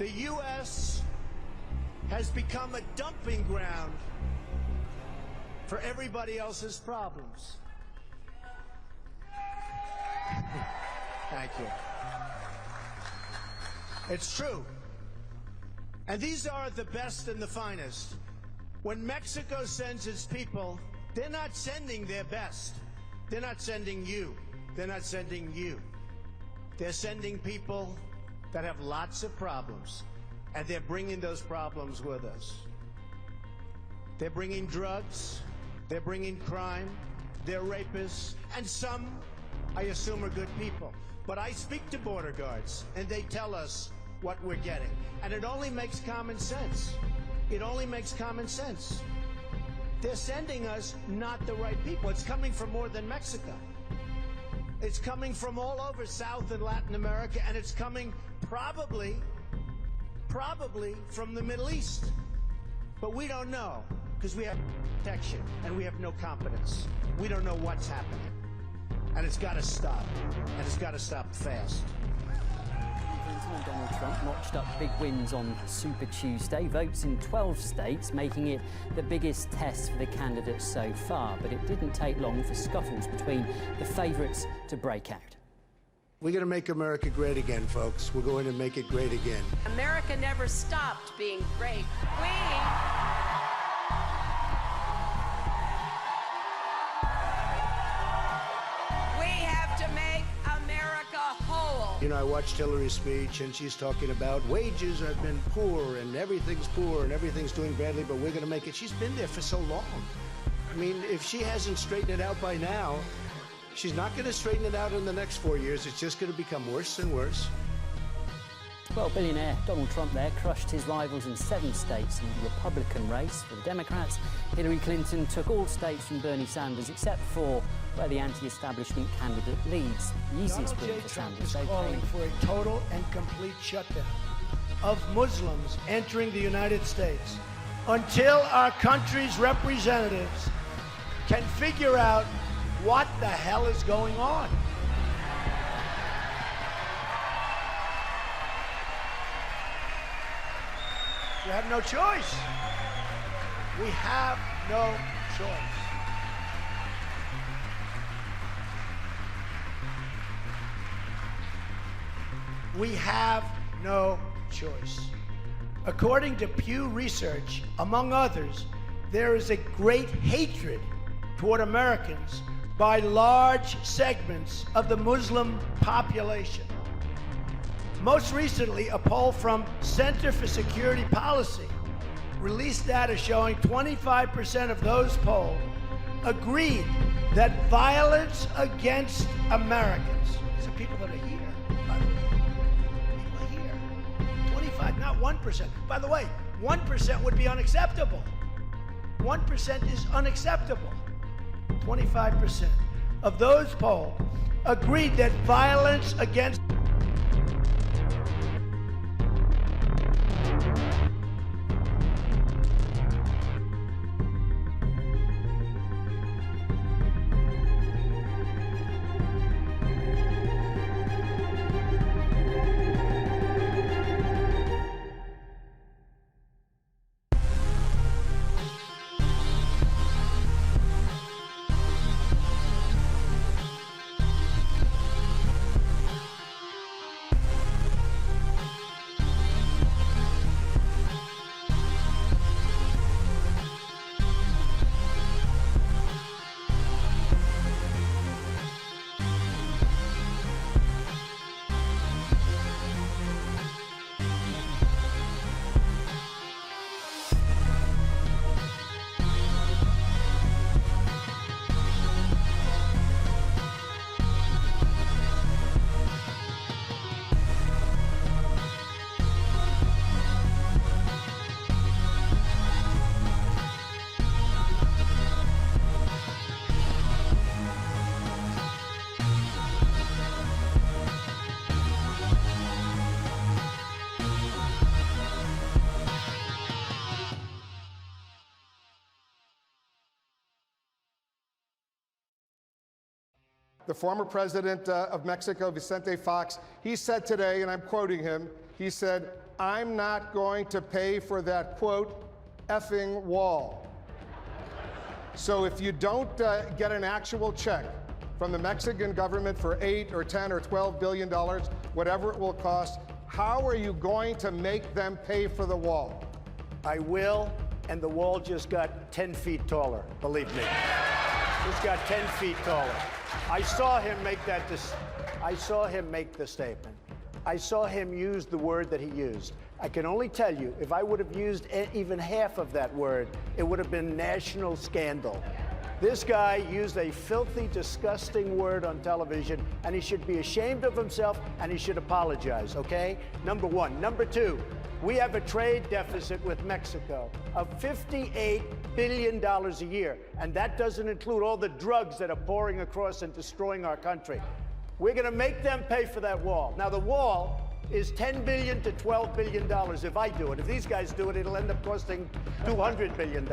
The U.S. has become a dumping ground for everybody else's problems. Thank you. It's true. And these are the best and the finest. When Mexico sends its people, they're not sending their best. They're not sending you. They're not sending you. They're sending people that have lots of problems, and they're bringing those problems with us. They're bringing drugs, they're bringing crime, they're rapists, and some, I assume, are good people. But I speak to border guards, and they tell us what we're getting. And it only makes common sense. It only makes common sense. They're sending us not the right people. It's coming from more than Mexico. It's coming from all over South and Latin America, and it's coming probably from the Middle East. But we don't know, because we have protection, and we have no competence. We don't know what's happening. And it's got to stop. And it's got to stop fast. Donald Trump notched up big wins on Super Tuesday, votes in 12 states, making it the biggest test for the candidates so far. But it didn't take long for scuffles between the favourites to break out. We're going to make America great again, folks. We're going to make it great again. America never stopped being great. We have to make America whole. You know, I watched Hillary's speech, and she's talking about wages have been poor, and everything's doing badly, but we're going to make it. She's been there for so long. I mean, if she hasn't straightened it out by now, she's not going to straighten it out in the next 4 years. It's just going to become worse and worse. Well, billionaire Donald Trump there crushed his rivals in 7 states in the Republican race. For the Democrats, Hillary Clinton took all states from Bernie Sanders except for where the anti-establishment candidate leads. The easiest win for Sanders. Trump is calling for a total and complete shutdown of Muslims entering the United States until our country's representatives can figure out what the hell is going on. We have no choice. We have no choice. We have no choice. According to Pew Research, among others, there is a great hatred toward Americans by large segments of the Muslim population. Most recently, a poll from Center for Security Policy released data showing 25% of those polled agreed that violence against Americans, these are people that are here, by the way, people are here, 25, not 1%. By the way, 1% would be unacceptable. 1% is unacceptable. 25% of those polled agreed that violence against the former president of Mexico, Vicente Fox, he said today, and I'm quoting him, he said, "I'm not going to pay for that, quote, effing wall." So if you don't get an actual check from the Mexican government for $8 or $10 or $12 billion, whatever it will cost, how are you going to make them pay for the wall? I will, and the wall just got 10 feet taller, believe me. Just got 10 feet taller. I saw him make the statement. I saw him use the word that he used. I can only tell you, if I would have used even half of that word, it would have been national scandal. This guy used a filthy, disgusting word on television, and he should be ashamed of himself, and he should apologize, okay? Number one. Number two, we have a trade deficit with Mexico of $58 billion a year, and that doesn't include all the drugs that are pouring across and destroying our country. We're going to make them pay for that wall. Now, the wall is $10 billion to $12 billion if I do it. If these guys do it, it'll end up costing $200 billion.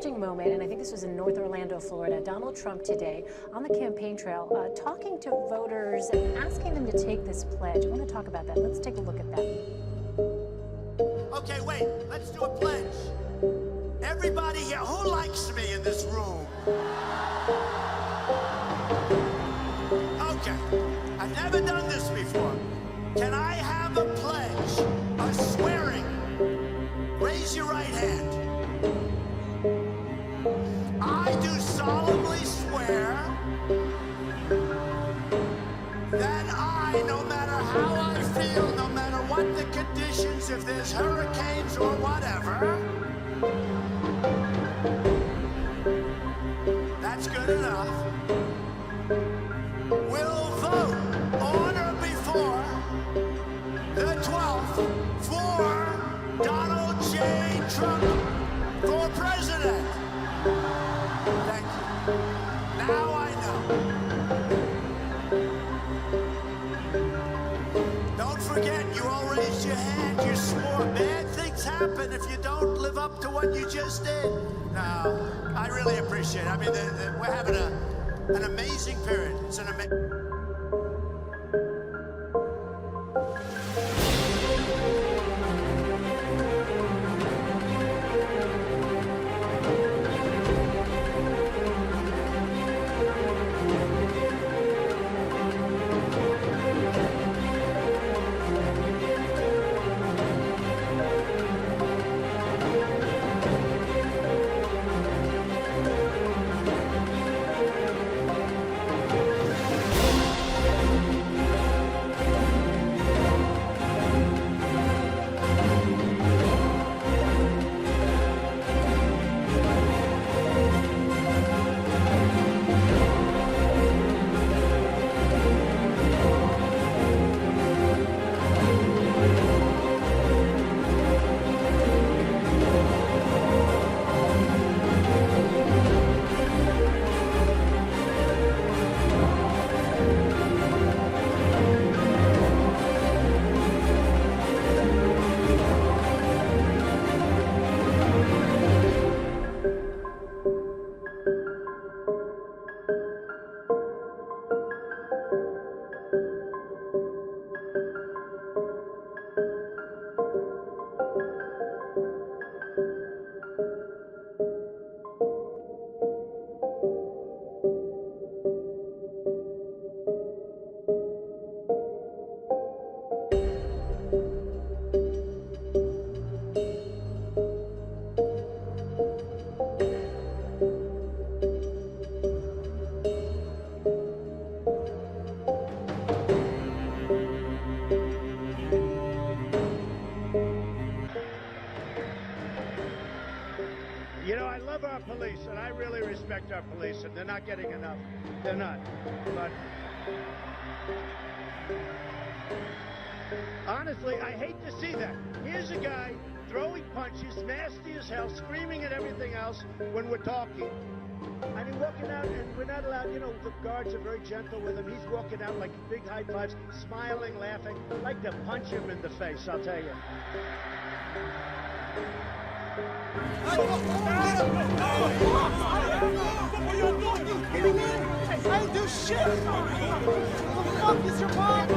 interesting moment, and I think this was in North Orlando, Florida. Donald Trump today on the campaign trail talking to voters and asking them to take this pledge. I want to talk about that. Let's take a look at that. Okay, wait, let's do a pledge. Everybody here, who likes me in this room? Okay, I've never done this before. Can I have a pledge, a swearing? Raise your right hand. I do solemnly swear that I, no matter how I feel, no matter what the conditions, if there's hurricanes or whatever, that's good enough, will vote on or before the 12th for Donald J. Trump for president. Thank you. Now I know. Don't forget, you all raised your hand, you swore. Bad things happen if you don't live up to what you just did. No, I really appreciate it. I mean, we're having an amazing period. It's an amazing... You know, I love our police, and I really respect our police, and they're not getting enough. They're not. But honestly, I hate to see that. Here's a guy throwing punches, nasty as hell, screaming at everything else when we're talking. I mean, walking out, and we're not allowed, you know, the guards are very gentle with him. He's walking out like big high fives, smiling, laughing. I'd like to punch him in the face, I'll tell you. I didn't do shit! What the fuck is your mom?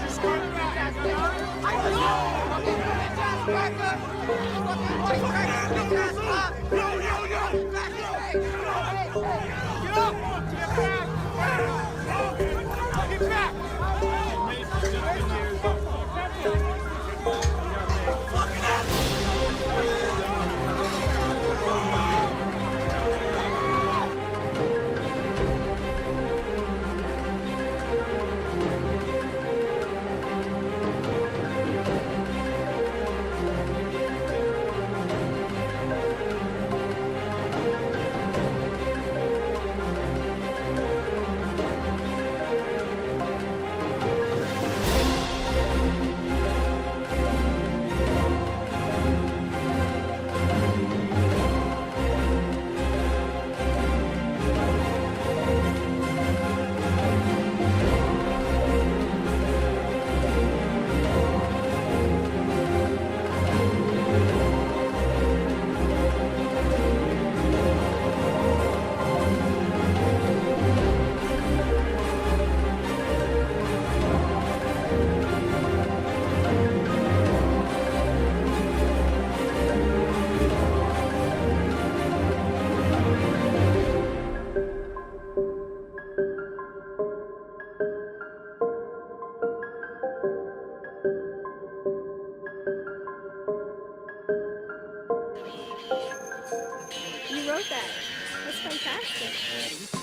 Just get back! I know! Back up! Get up! Get back! Get back! Podcast.